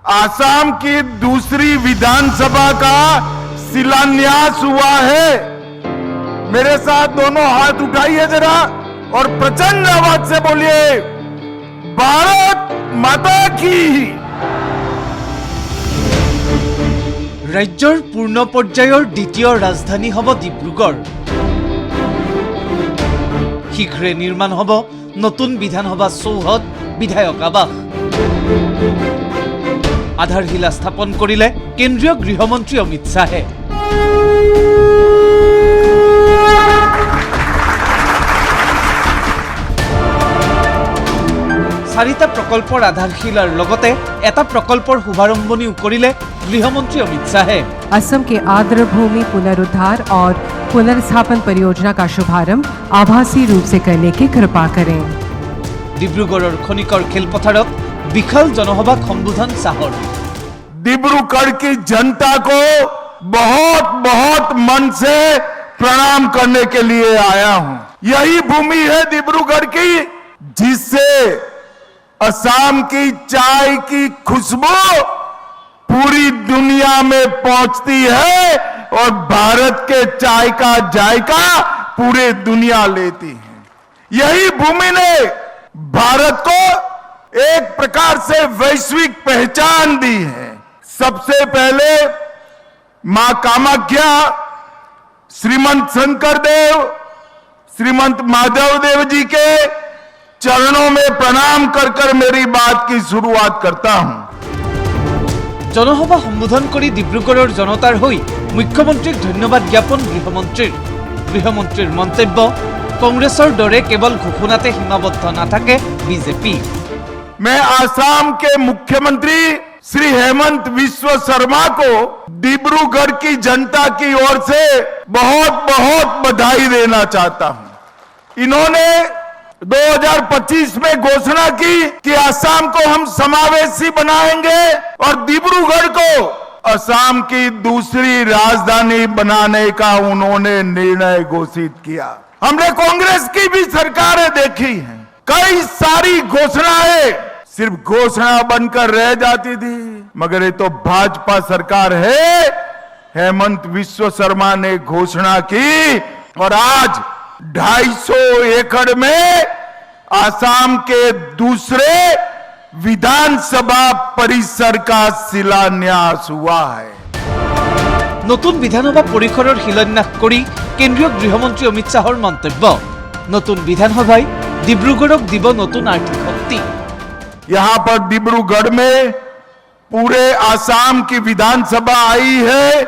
आसाम की दूसरी विधानसभा का शिलान्यास हुआ है। मेरे साथ दोनों हाथ उठाइए जरा और प्रचंड आवाज से बोलिए, भारत माता की। राज्यर पूर्ण पर्यायर द्वितीय राजधानी हब डिब्रुगढ़। शीघ्रे निर्माण हब नतुन विधानसभा चौहद विधायक आवास। आधारशिला स्थापन करिले केंद्रीय गृहमंत्री अमित शाहे। चारिटा प्रकल्पर आधारशिलार लगते एटा प्रकल्पर शुभारम्भणिও करिले गृहमंत्री अमित शाहे। असम के आर्द्र भूमि पुनरुद्धार और पुनर्स्थापन परियोजना का शुभारंभ आभासी रूप से करने की कृपा करें। डिब्रुगढ़ खनिकर खेलपथारत विशाल जनसभा संबोधन शाहर। डिब्रूगढ़ की जनता को बहुत बहुत मन से प्रणाम करने के लिए आया हूं। यही भूमि है डिब्रूगढ़ की जिससे असम की चाय की खुशबू पूरी दुनिया में पहुंचती है और भारत के चाय का जायका पूरे दुनिया लेती है। यही भूमि ने भारत को एक प्रकार से वैश्विक पहचान दी है। सबसे पहले मां कामाख्या, श्रीमंत शंकर देव, श्रीमंत माधव देव जी के चरणों में प्रणाम कर मेरी बात की शुरुआत करता हूं। जनसभा सम्बोधन करी डिब्रुगढ़ जनतार होई मुख्यमंत्री धन्यवाद ज्ञापन गृहमंत्री मंतव्य, कांग्रेसर दरे केवल घोषणाते सीमाबद्ध नाथाके बीजेपी। मैं आसाम के मुख्यमंत्री श्री हेमंत बिस्व शर्मा को डिब्रूगढ़ की जनता की ओर से बहुत बहुत बधाई देना चाहता हूं। इन्होंने 2025 में घोषणा की कि आसाम को हम समावेशी बनाएंगे और डिब्रूगढ़ को असम की दूसरी राजधानी बनाने का उन्होंने निर्णय घोषित किया। हमने कांग्रेस की भी सरकारें देखी हैं, कई सारी घोषणाएं सिर्फ घोषणा बनकर रह जाती थी, मगर ये तो भाजपा सरकार है। हेमंत बिस्व शर्मा ने घोषणा की और आज 250 एकड़ में आसाम के दूसरे विधानसभा परिसर का शिलान्यास हुआ है। नतुन विधानसभा परिसर शिलान्यास करी केंद्रीय गृहमंत्री अमित शाहर मंतव्य। नतुन विधानसभाय डिब्रुगढ़ दिब नतुन आर्थिक शक्ति। यहां पर डिब्रूगढ़ में पूरे आसाम की विधानसभा आई है।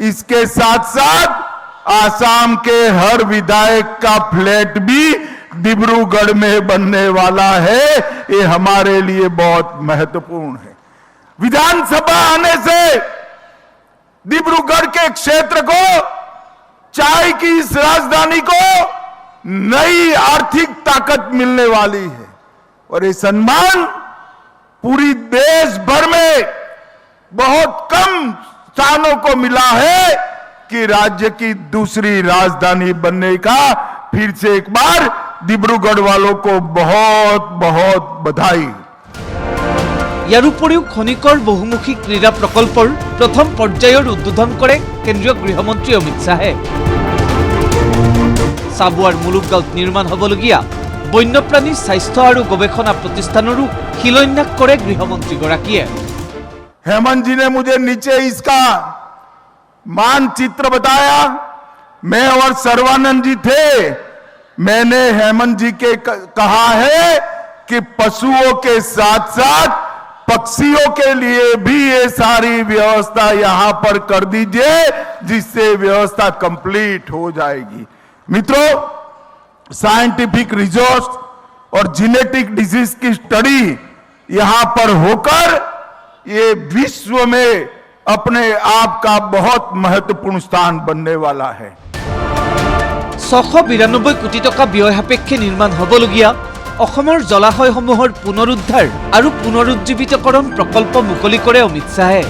इसके साथ साथ आसाम के हर विधायक का फ्लैट भी डिब्रूगढ़ में बनने वाला है। ये हमारे लिए बहुत महत्वपूर्ण है। विधानसभा आने से डिब्रूगढ़ के क्षेत्र को, चाय की इस राजधानी को नई आर्थिक ताकत मिलने वाली है और ये सम्मान पूरी देश भर में बहुत कम स्थानों को मिला है कि राज्य की दूसरी राजधानी बनने का। फिर से एक बार डिब्रूगढ़ वालों को बहुत बहुत बधाई। यार उपरिও खनिकर बहुमुखी क्रीड़ा प्रकल्पर प्रथम पर्यायर उद्বোधन करे केंद्रीय गृहमंत्री अमित शाहे। साबुआर मुलुकगांवत निर्माण हबलगिया वन्यप्राणी स्वास्थ्य और गवेषणा प्रतिष्ठानों शिलान्यास करे गृहमंत्री गराकिये। हेमंत जी ने मुझे नीचे इसका मानचित्र बताया। मैं और सर्वानंद जी थे। मैंने हेमंत जी के कहा है कि पशुओं के साथ साथ पक्षियों के लिए भी ये सारी व्यवस्था यहां पर कर दीजिए, जिससे व्यवस्था कंप्लीट हो जाएगी। मित्रों, साइंटिफिक रिसोर्स और जेनेटिक डिजीज की स्टडी यहां पर होकर ये विश्व में अपने आप का बहुत महत्वपूर्ण स्थान बनने वाला है। 692 कोटी टका व्यय सापेक्षे निर्माण हबलगिया অসমৰ জলাশয়সমূহৰ পুনৰুদ্ধাৰ আৰু পুনৰুজ্জীৱিতকৰণ প্ৰকল্প মুকলি কৰে অমিত শাহে।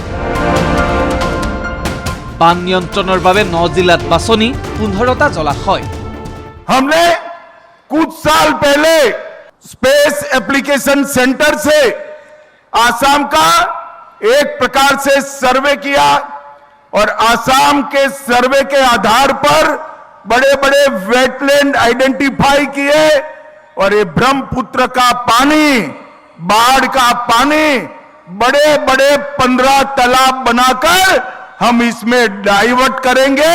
বান নিয়ন্ত্ৰণৰ বাবে 9 জিলাত বাছনি 15টা জলাশয়। हमने कुछ साल पहले स्पेस एप्लीकेशन सेंटर से आसाम का एक प्रकार से सर्वे किया और आसाम के सर्वे के आधार पर बड़े बड़े वेटलैंड आइडेंटिफाई किए और ये ब्रह्मपुत्र का पानी, बाढ़ का पानी, बड़े बड़े 15 तालाब बनाकर हम इसमें डाइवर्ट करेंगे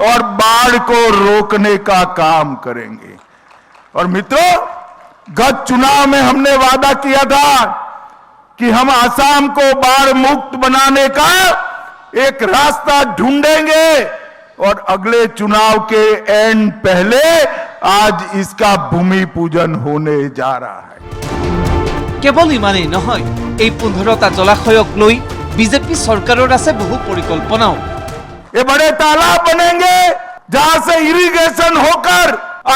और बाढ़ को रोकने का काम करेंगे। और मित्रों, गत चुनाव में हमने वादा किया था कि हम आसाम को बाढ़ मुक्त बनाने का एक रास्ता ढूंढेंगे और अगले चुनाव के एंड पहले आज इसका भूमि पूजन होने जा रहा है। केवल इमाने নহয়, এই 15টা জলাশয়ক লৈ বিজেপি চৰকাৰৰ আছে বহু পৰিকল্পনাও। ये बड़े तालाब बनेंगे जहां से इरिगेशन होकर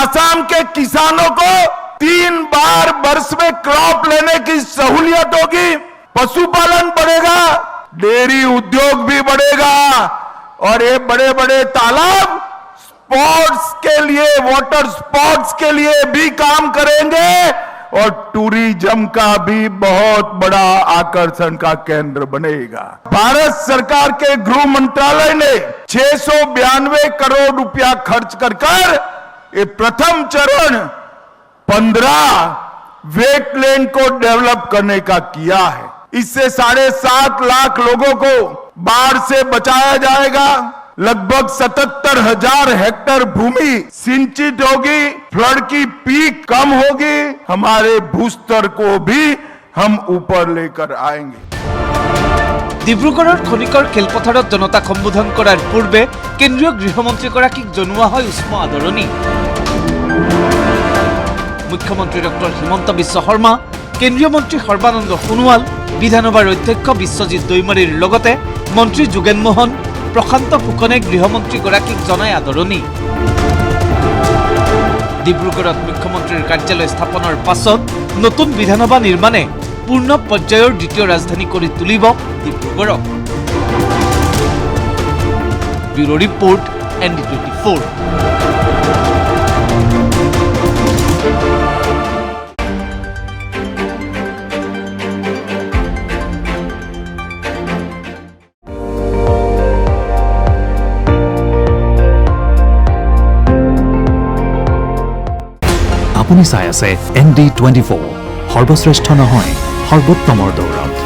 आसाम के किसानों को 3 बार वर्ष में क्रॉप लेने की सहूलियत होगी, पशुपालन बढ़ेगा, डेयरी उद्योग भी बढ़ेगा और ये बड़े बड़े तालाब स्पोर्ट्स के लिए, वाटर स्पोर्ट्स के लिए भी काम करेंगे और टूरिज्म का भी बहुत बड़ा आकर्षण का केंद्र बनेगा। भारत सरकार के गृह मंत्रालय ने 692 करोड़ रुपया खर्च कर ये प्रथम चरण 15 वेटलैंड को डेवलप करने का किया है। इससे 7.5 लाख लोगों को बाढ़ से बचाया जाएगा, लगभग 77,000 हेक्टेयर भूमि सिंचित होगी, फ्लड की पीक कम होगी, हमारे भूस्तर को भी हम ऊपर लेकर आएंगे। ডিব্ৰুগড়ৰ খনিকৰ খেলপথাৰত জনতাক সম্বোধন কৰাৰ পূৰ্বে কেন্দ্ৰীয় গৃহমন্ত্ৰীগৰাকীক জনোৱা হয় উষ্ম আদৰণি। মুখ্যমন্ত্ৰী ডক্টৰ হিমন্ত বিশ্ব শৰ্মা, কেন্দ্ৰীয় মন্ত্ৰী সৰ্বানন্দ সোণোৱাল, বিধানসভাৰ অধ্যক্ষ বিশ্বজিৎ দৈমাৰীৰ লগতে মন্ত্ৰী যোগেন মোহন, প্ৰশান্ত ফুকনে গৃহমন্ত্ৰীগৰাকীক জনায় আদৰণি। ডিব্ৰুগড়ত মুখ্যমন্ত্ৰীৰ কাৰ্যালয় স্থাপনৰ পাছত নতুন বিধানসভা নিৰ্মাণে পূৰ্ণ পৰ্যায়ৰ দ্বিতীয় ৰাজধানী কৰি তুলিব ডিব্ৰুগড়ক। Bureau report, ND24। আপুনি চাই আছে ND24, সৰ্বশ্ৰেষ্ঠ নহয় সৰ্বোত্তমৰ দৌৰত।